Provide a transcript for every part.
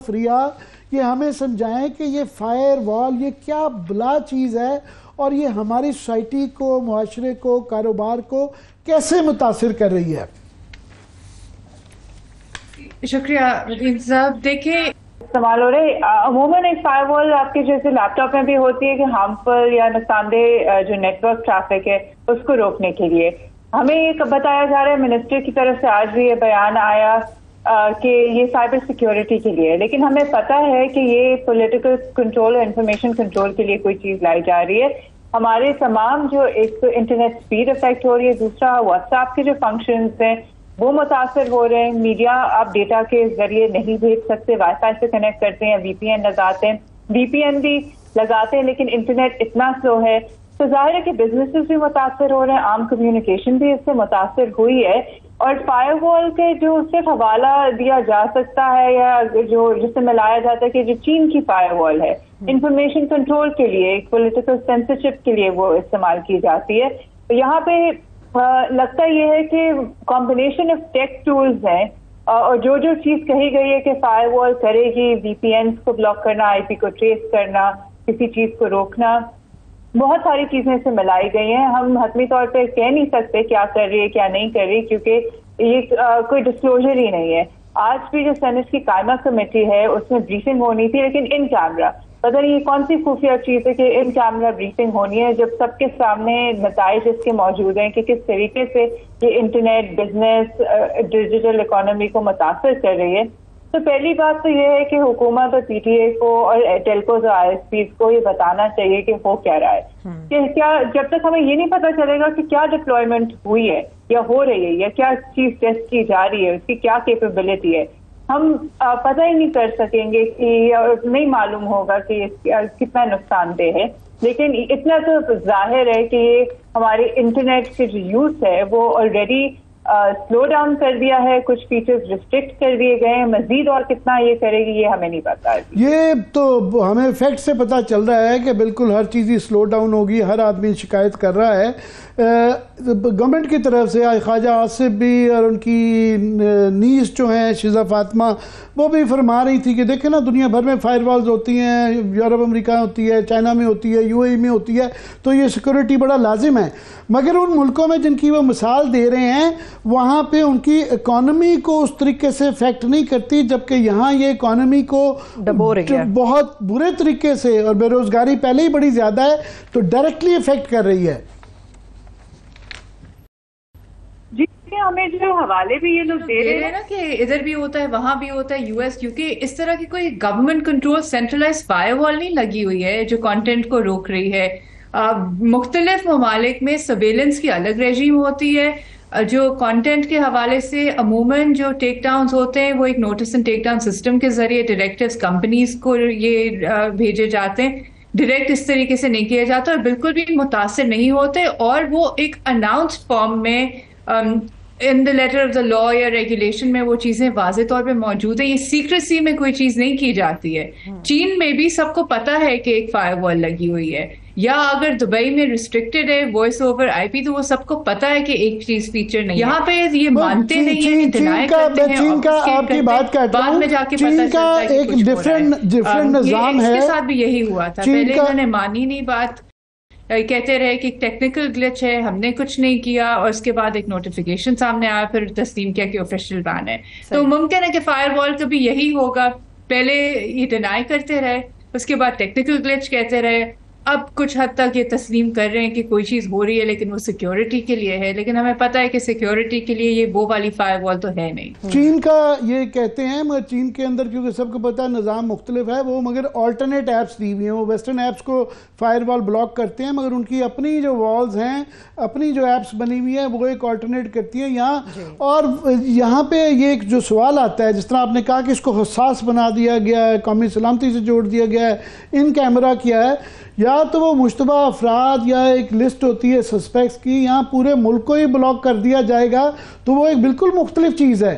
فریہ یہ ہمیں سمجھائیں کہ یہ فائر وال یہ کیا بلا چیز ہے اور یہ ہماری سوسائٹی کو، معاشرے کو، کاروبار کو کیسے متاثر کر رہی ہے؟ شکریہ وکیل صاحب. دیکھیں استعمال ہو رہے عموماً ایک فائر وال آپ کے جیسے لیپ ٹاپ میں بھی ہوتی ہے کہ ہارمفل یا نقصان دہ جو نیٹ ورک ٹریفک ہے اس کو روکنے کے لیے ہمیں یہ بتایا جا رہا ہے منسٹر کی طرف سے آج بھی یہ بیان آیا کہ یہ سائبر سیکیورٹی کے لیے، لیکن ہمیں پتہ ہے کہ یہ پولیٹیکل کنٹرول اور انفارمیشن کنٹرول کے لیے کوئی چیز لائی جا رہی ہے. ہمارے تمام جو ایک تو انٹرنیٹ سپیڈ افیکٹ ہو رہی ہے، دوسرا واٹس ایپ کے جو فنکشنز ہیں وہ متاثر ہو رہے ہیں. میڈیا آپ ڈیٹا کے ذریعے نہیں بھیج سکتے، وائی فائی سے کنیکٹ کرتے ہیں، وی پی این لگاتے ہیں، وی پی این بھی لگاتے ہیں لیکن انٹرنیٹ اتنا سلو ہے تو ظاہر ہے کہ بزنسز بھی متاثر ہو رہے ہیں، عام کمیونیکیشن بھی اس سے متاثر ہوئی ہے. اور فائر وال کے جو صرف حوالہ دیا جا سکتا ہے یا جو جس سے ملایا جاتا ہے کہ جو چین کی فائر وال ہے انفارمیشن کنٹرول کے لیے، ایک پولیٹیکل سینسرشپ کے لیے وہ استعمال کی جاتی ہے. یہاں پہ لگتا یہ ہے کہ کمبینیشن آف ٹیک ٹولز ہیں اور جو چیز کہی گئی ہے کہ فائر وال کرے گی، وی پی اینس کو بلاک کرنا، آئی پی کو ٹریس کرنا، کسی چیز کو روکنا، بہت ساری چیزیں اس سے ملائی گئی ہیں. ہم حتمی طور پہ کہہ نہیں سکتے کیا کر رہی ہے کیا نہیں کر رہی کیونکہ یہ کوئی ڈسکلوجر ہی نہیں ہے. آج بھی جو سینٹ کی قائمہ کمیٹی ہے اس میں بریفنگ ہونی تھی لیکن ان کیمرہ، پتہ نہیں یہ کون سی خفیہ چیز ہے کہ ان کیمرہ بریفنگ ہونی ہے جب سب کے سامنے نتائج اس کے موجود ہیں کہ کس طریقے سے یہ انٹرنیٹ بزنس ڈیجیٹل اکانومی کو متاثر کر رہی ہے. تو پہلی بات تو یہ ہے کہ حکومت اور پی ٹی اے کو اور ٹیلکوز اور آئی ایس پیز کو یہ بتانا چاہیے کہ ہو کیا رہا ہے، کہ کیا جب تک ہمیں یہ نہیں پتا چلے گا کہ کیا ڈپلوائمنٹ ہوئی ہے یا ہو رہی ہے یا کیا چیز ٹیسٹ کی جا رہی ہے، اس کی کیا کیپیبلٹی ہے، ہم پتہ ہی نہیں کر سکیں گے کہ نہیں معلوم ہوگا کہ کتنا نقصان دہ ہے. لیکن اتنا تو ظاہر ہے کہ یہ ہمارے انٹرنیٹ کے جو یوز ہے وہ آلریڈی سلو ڈاؤن کر دیا ہے، کچھ فیچرز ریسٹرکٹ کر دیے گئے ہیں، مزید اور کتنا یہ کرے گی یہ ہمیں نہیں پتا. یہ تو ہمیں فیکٹ سے پتہ چل رہا ہے کہ بالکل ہر چیز ہی سلو ڈاؤن ہوگی، ہر آدمی شکایت کر رہا ہے. گورنمنٹ کی طرف سے خواجہ آصف بھی اور ان کی نیس جو ہیں شیزہ فاطمہ وہ بھی فرما رہی تھی کہ دیکھیں نا دنیا بھر میں فائر والز ہوتی ہیں، یورپ امریکہ ہوتی ہے، چائنا میں ہوتی ہے، یو اے ای میں ہوتی ہے، تو یہ سیکورٹی بڑا لازم ہے. مگر ان ملکوں میں جن کی وہ مثال دے رہے ہیں وہاں پہ ان کی اکانومی کو اس طریقے سے افیکٹ نہیں کرتی، جبکہ یہاں یہ اکانومی کو بہت برے طریقے سے، اور بے روزگاری پہلے ہی بڑی زیادہ ہے تو ڈائریکٹلی افیکٹ کر رہی ہے. جی ہمیں جو حوالے بھی یہ لوگ دے رہے ہیں نا کہ ادھر بھی ہوتا ہے وہاں بھی ہوتا ہے یو ایس، کیونکہ اس طرح کی کوئی گورنمنٹ کنٹرول سینٹرلائز فائر وال نہیں لگی ہوئی ہے جو کانٹینٹ کو روک رہی ہے. مختلف ممالک میں سرویلنس کی الگ رجیم ہوتی ہے. جو کانٹینٹ کے حوالے سے عموماً جو ٹیک ڈاؤنز ہوتے ہیں وہ ایک notice and take down system کے ذریعے ڈائریکٹرز کمپنیز کو یہ بھیجے جاتے ہیں. ڈائریکٹ اس طریقے سے نہیں کیا جاتا اور بالکل بھی متاثر نہیں ہوتے، اور وہ ایک اناؤنسڈ فارم میں ان دا لیٹر آف دا لا یا ریگولیشن میں وہ چیزیں واضح طور پہ موجود ہیں. یہ سیکریسی میں کوئی چیز نہیں کی جاتی ہے. چین میں بھی سب کو پتا ہے کہ ایک فائر وال لگی ہوئی ہے، یا اگر دبئی میں ریسٹرکٹڈ ہے وائس اوور آئی پی تو وہ سب کو پتا ہے کہ ایک چیز فیچر نہیں ہے. یہاں پہ یہ مانتے نہیں ہیں، ڈینائی کرتے ہیں، چین کا آپ کی بات کرتا ہوں، بعد میں جا کے چین کا ایک ڈیفرنٹ نظام ہے. اس کے ساتھ بھی یہی ہوا تھا، پہلے انہوں نے مانی نہیں بات، کہتے رہے کہ ٹیکنیکل گلچ ہے ہم نے کچھ نہیں کیا، اور اس کے بعد ایک نوٹیفیکیشن سامنے آیا پھر تسلیم کیا کہ آفیشیل بین ہے. تو ممکن ہے کہ فائر وال کا بھی یہی ہوگا، پہلے یہ ڈینائی کرتے رہے اس کے بعد ٹیکنیکل گلچ کہتے رہے، اب کچھ حد تک یہ تسلیم کر رہے ہیں کہ کوئی چیز ہو رہی ہے لیکن وہ سیکیورٹی کے لیے ہے، لیکن ہمیں پتہ ہے کہ سیکیورٹی کے لیے یہ وہ والی فائر وال تو ہے نہیں. چین کا یہ کہتے ہیں، مگر چین کے اندر کیونکہ سب کو پتہ ہے نظام مختلف ہے، وہ مگر آلٹرنیٹ ایپس دی ہوئی ہیں، وہ ویسٹرن ایپس کو فائر وال بلاک کرتے ہیں مگر ان کی اپنی جو والز ہیں، اپنی جو ایپس بنی ہوئی ہیں وہ ایک آلٹرنیٹ کرتی ہیں یہاں. اور یہاں پہ یہ ایک جو سوال آتا ہے، جس طرح آپ نے کہا کہ اس کو حساس بنا دیا گیا ہے، قومی سلامتی سے جوڑ دیا گیا ہے، ان کیمرہ کیا ہے، یا تو وہ مشتبہ افراد یا ایک لسٹ ہوتی ہے سسپیکٹس کی، یہاں پورے ملک کو ہی بلاک کر دیا جائے گا تو وہ ایک بالکل مختلف چیز ہے.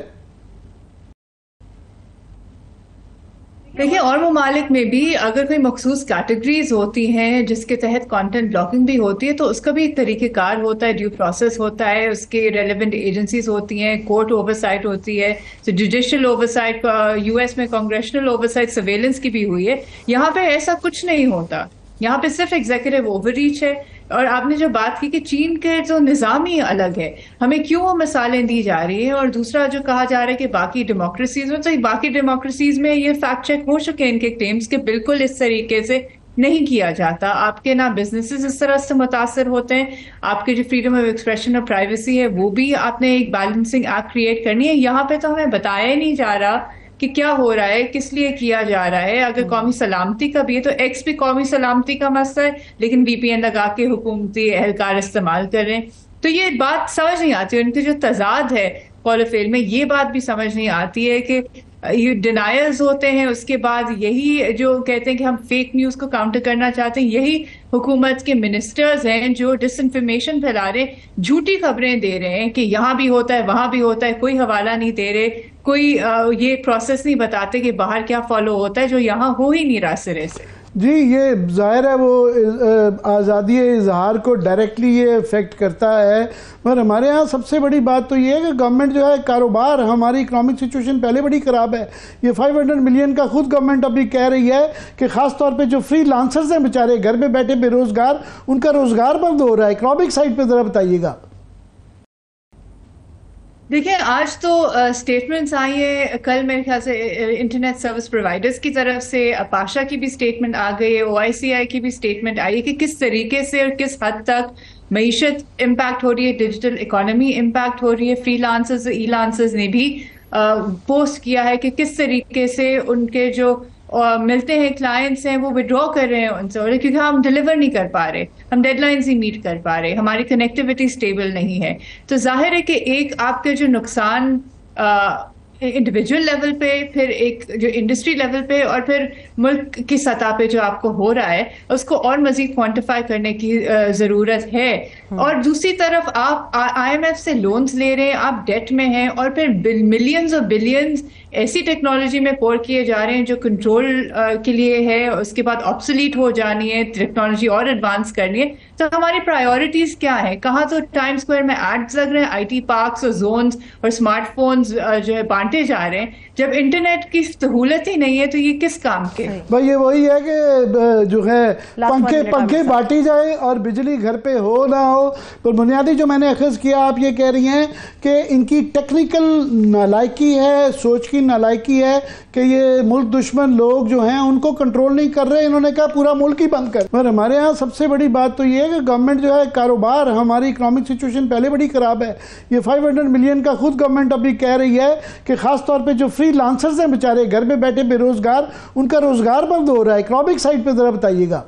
دیکھیں اور ممالک میں بھی اگر کوئی مخصوص کیٹیگریز ہوتی ہیں جس کے تحت کانٹینٹ بلاکنگ بھی ہوتی ہے تو اس کا بھی ایک طریقہ کار ہوتا ہے، ڈیو پروسیس ہوتا ہے، اس کے ریلیونٹ ایجنسیز ہوتی ہیں، کورٹ اوورسائٹ ہوتی ہے، جوڈیشل اوورسائٹ، یو ایس میں کانگریشنل اوورسائٹ سرویلنس کی بھی ہوئی ہے. یہاں پہ ایسا کچھ نہیں ہوتا، یہاں پہ صرف ایگزیکٹو اوور ریچ ہے. اور آپ نے جو بات کی کہ چین کے جو نظام ہی الگ ہے، ہمیں کیوں وہ مثالیں دی جا رہی ہیں، اور دوسرا جو کہا جا رہا ہے کہ باقی ڈیموکریسیز میں، تو باقی ڈیموکریسیز میں یہ فیکٹ چیک ہو چکے ہیں ان کے کلیمز کہ بالکل اس طریقے سے نہیں کیا جاتا. آپ کے نہ بزنسز اس طرح سے متاثر ہوتے ہیں، آپ کے جو فریڈم آف ایکسپریشن اور پرائیویسی ہے وہ بھی آپ نے ایک بیلنسنگ ایکٹ کریٹ کرنی ہے. یہاں پہ تو ہمیں بتایا ہی نہیں جا رہا کہ کیا ہو رہا ہے، کس لیے کیا جا رہا ہے. اگر قومی سلامتی کا بھی ہے تو ایکس بھی قومی سلامتی کا مسئلہ ہے، لیکن وی پی این لگا کے حکومتی اہلکار استعمال کر رہے ہیں. تو یہ بات سمجھ نہیں آتی، ان کے جو تضاد ہے قول و فعل میں، یہ بات بھی سمجھ نہیں آتی ہے کہ یہ ڈینائلز ہوتے ہیں، اس کے بعد یہی جو کہتے ہیں کہ ہم فیک نیوز کو کاؤنٹر کرنا چاہتے ہیں، یہی حکومت کے منسٹرز ہیں جو ڈس انفارمیشن پھیلا رہے ہیں، جھوٹی خبریں دے رہے ہیں کہ یہاں بھی ہوتا ہے وہاں بھی ہوتا ہے، کوئی حوالہ نہیں دے رہے، کوئی یہ پروسیس نہیں بتاتے کہ باہر کیا فالو ہوتا ہے جو یہاں ہو ہی نہیں رہا سرے سے. جی یہ ظاہر ہے وہ آزادی اظہار کو ڈائریکٹلی یہ افیکٹ کرتا ہے، مگر ہمارے ہاں سب سے بڑی بات تو یہ ہے کہ گورنمنٹ جو ہے کاروبار، ہماری اکنامک سچویشن پہلے بڑی خراب ہے. یہ 500 ملین کا خود گورنمنٹ ابھی کہہ رہی ہے کہ خاص طور پہ جو فری لانسرز ہیں بیچارے گھر میں بیٹھے بے روزگار، ان کا روزگار بند ہو رہا ہے. اکنامک سائڈ پہ ذرا بتائیے گا. دیکھیں آج تو اسٹیٹمنٹس آئی ہیں، کل میرے خیال سے انٹرنیٹ سروس پرووائڈرز کی طرف سے پاشا کی بھی اسٹیٹمنٹ آ گئی ہے، OICI کی بھی اسٹیٹمنٹ آئی ہے کہ کس طریقے سے اور کس حد تک معیشت امپیکٹ ہو رہی ہے، ڈیجیٹل اکانومی امپیکٹ ہو رہی ہے. فری لانسرز، ای لانسرز نے بھی پوسٹ کیا ہے کہ کس طریقے سے ان کے جو ملتے ہیں کلائنٹس ہیں وہ وڈرا کر رہے ہیں ان سے، کیونکہ ہم ڈیلیور نہیں کر پا رہے، ہم ڈیڈ لائنز نہیں میٹ کر پا رہے، ہماری کنیکٹیوٹی سٹیبل نہیں ہے. تو ظاہر ہے کہ ایک آپ کے جو نقصان انڈیویجول لیول پہ، پھر ایک جو انڈسٹری لیول پہ، اور پھر ملک کی سطح پہ جو آپ کو ہو رہا ہے اس کو اور مزید کوانٹیفائی کرنے کی ضرورت ہے. اور دوسری طرف آپ IMF سے لونز لے رہے ہیں، آپ ڈیٹ میں ہیں، اور پھر ملینز اور بلینز ایسی ٹیکنالوجی میں پور کیے جا رہے ہیں جو کنٹرول کے لیے ہے، اس کے بعد آبسولیٹ ہو جانی ہے، ٹیکنالوجی اور ایڈوانس کرنی ہے. تو ہماری پرائیورٹیز کیا ہیں؟ کہاں تو ٹائم اسکوائر میں ایڈز لگ رہے ہیں، IT پارکس اور زونز اور اسمارٹ فونز جو ہے بانٹے جا رہے ہیں. جب انٹرنیٹ کی سہولت ہی نہیں ہے تو یہ کس کام کے؟ بھائی یہ وہی ہے کہ جو ہے پنکھے بانٹی جائے اور بجلی گھر پہ ہو نہ ہو. پر بنیادی جو میں نے اخذ کیا، آپ یہ کہہ رہی ہیں کہ ان کی ٹیکنیکل نالائکی ہے، سوچ کی نالائکی ہے کہ یہ ملک دشمن لوگ جو ہیں ان کو کنٹرول نہیں کر رہے. انہوں نے کہا پورا ملک ہی بند کر. اور ہمارے ہاں سب سے بڑی بات تو یہ ہے کہ گورنمنٹ جو ہے کاروبار، ہماری اکنامک سچویشن پہلے بڑی خراب ہے. یہ 500 ملین کا خود گورنمنٹ ابھی کہہ رہی ہے کہ خاص طور پہ جو فری لانسرز ہیں بیچارے گھر میں بیٹھے بے روزگار، ان کا روزگار بند ہو رہا ہے. اکنامک سائڈ پہ ذرا بتائیے گا.